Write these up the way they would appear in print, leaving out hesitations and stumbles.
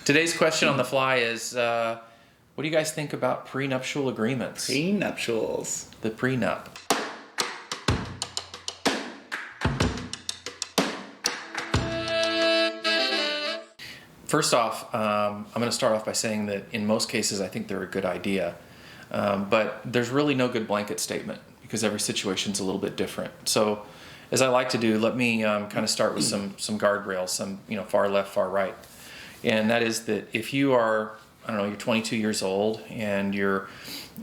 Today's question on the fly is, what do you guys think about prenuptial agreements? Prenuptials. The prenup. First off, I'm going to start off by saying that in most cases I think they're a good idea, but there's really no good blanket statement because every situation's a little bit different. So as I like to do, let me kind of start with some guardrails, some far left, far right. And that is that if you are, you're 22 years old and you're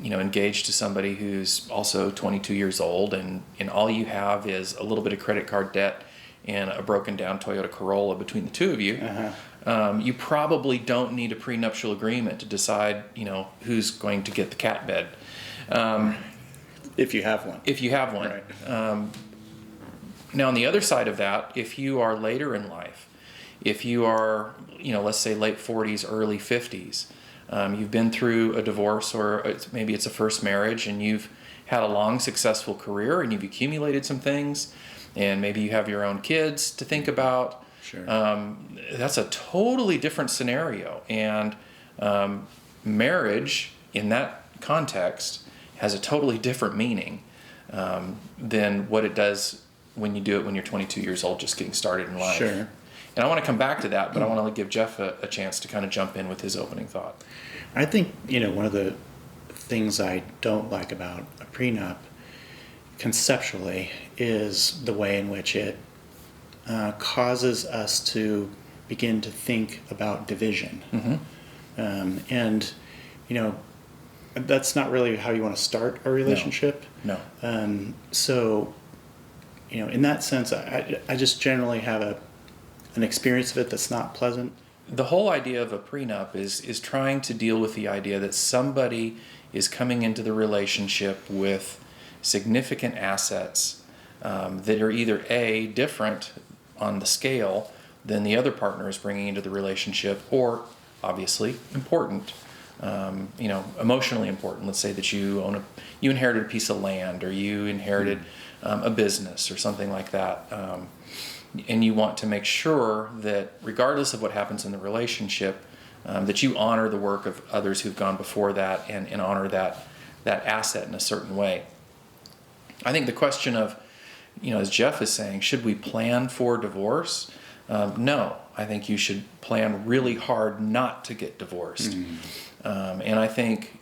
engaged to somebody who's also 22 years old and all you have is a little bit of credit card debt and a broken down Toyota Corolla between the two of you, you probably don't need a prenuptial agreement to decide, who's going to get the cat bed. If you have one. If you have one. Right. Now, on the other side of that, if you are later in life, if you are, let's say late 40s, early 50s, you've been through a divorce or maybe it's a first marriage and you've had a long, successful career and you've accumulated some things and maybe you have your own kids to think about. Sure. That's a totally different scenario. And marriage in that context has a totally different meaning than what it does when you do it when you're 22 years old, just getting started in life. Sure. And I want to come back to that, but I want to give Jeff a chance to kind of jump in with his opening thought. I think, one of the things I don't like about a prenup conceptually is the way in which it causes us to begin to think about division. Mm-hmm. And that's not really how you want to start a relationship. No. So, in that sense, I just generally have an experience of it that's not pleasant. The whole idea of a prenup is trying to deal with the idea that somebody is coming into the relationship with significant assets that are either A, different on the scale than the other partner is bringing into the relationship, or obviously important, emotionally important. Let's say that you inherited a piece of land or you inherited a business or something like that. And you want to make sure that regardless of what happens in the relationship, that you honor the work of others who've gone before that and honor that asset in a certain way. I think the question of, as Jeff is saying, should we plan for divorce? No, I think you should plan really hard not to get divorced. Mm-hmm. And I think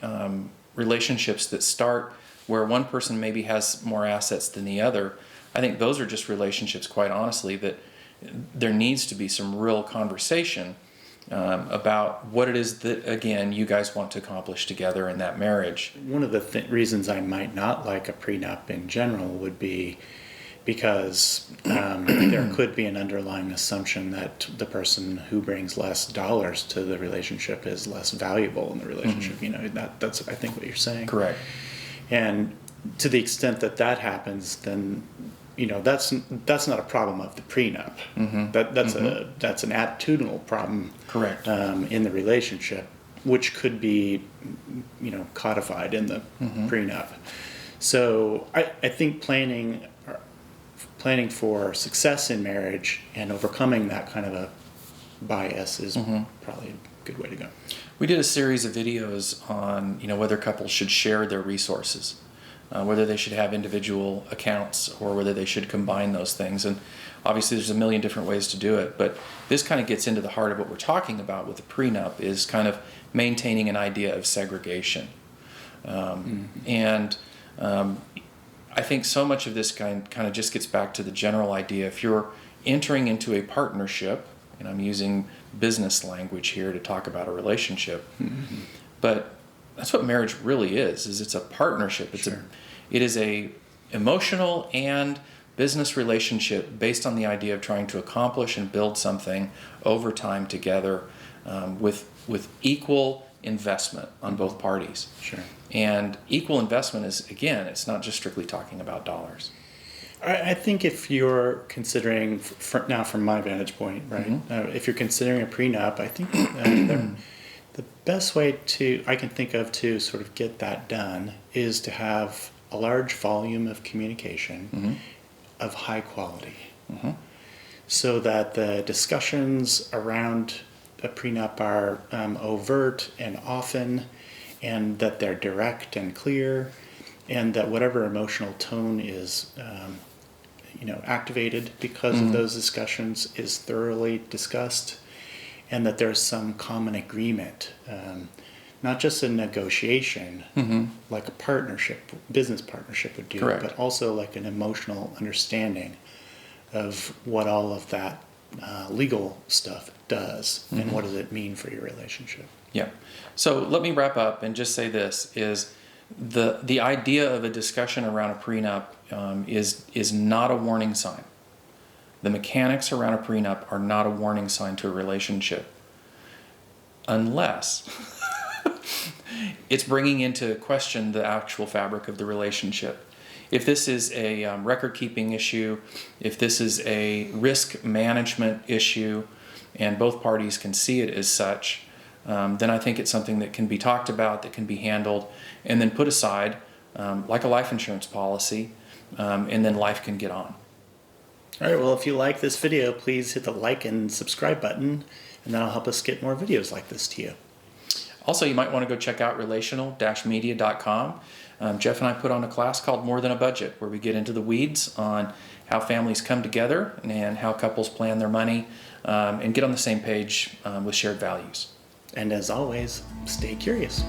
relationships that start where one person maybe has more assets than the other, I think those are just relationships, quite honestly, that there needs to be some real conversation about what it is that, again, you guys want to accomplish together in that marriage. One of the reasons I might not like a prenup in general would be because there could be an underlying assumption that the person who brings less dollars to the relationship is less valuable in the relationship. Mm-hmm. That's I think what you're saying. Correct. And to the extent that happens, then that's not a problem of the prenup. Mm-hmm. That's an attitudinal problem. Correct. In the relationship, which could be codified in the mm-hmm. prenup. So I think planning for success in marriage and overcoming that kind of a bias is mm-hmm. probably a good way to go. We did a series of videos on whether couples should share their resources. Whether they should have individual accounts or whether they should combine those things. And obviously there's a million different ways to do it, but this kind of gets into the heart of what we're talking about with the prenup is kind of maintaining an idea of segregation. And I think so much of this kind of just gets back to the general idea. If you're entering into a partnership, and I'm using business language here to talk about a relationship, mm-hmm. but that's what marriage really is it's a partnership. It is a emotional and business relationship based on the idea of trying to accomplish and build something over time together with equal investment on both parties. Sure. And equal investment is, again, it's not just strictly talking about dollars. I think if you're considering, now from my vantage point, right, mm-hmm. If you're considering a prenup, I think the best way I can think of to sort of get that done is to have a large volume of communication mm-hmm. of high quality. Mm-hmm. So that the discussions around a prenup are overt and often, and that they're direct and clear, and that whatever emotional tone is activated because of those discussions is thoroughly discussed, and that there's some common agreement, not just a negotiation like a partnership, business partnership would do, Correct. but also like an emotional understanding of what all of that legal stuff does and what does it mean for your relationship. Yeah. So let me wrap up and just say this is the idea of a discussion around a prenup is not a warning sign. The mechanics around a prenup are not a warning sign to a relationship unless it's bringing into question the actual fabric of the relationship. If this is a record-keeping issue, if this is a risk management issue, and both parties can see it as such, then I think it's something that can be talked about, that can be handled, and then put aside like a life insurance policy, and then life can get on. All right, well, if you like this video, please hit the like and subscribe button, and that'll help us get more videos like this to you. Also, you might want to go check out relational-media.com. Jeff and I put on a class called More Than a Budget, where we get into the weeds on how families come together and how couples plan their money and get on the same page with shared values. And as always, stay curious.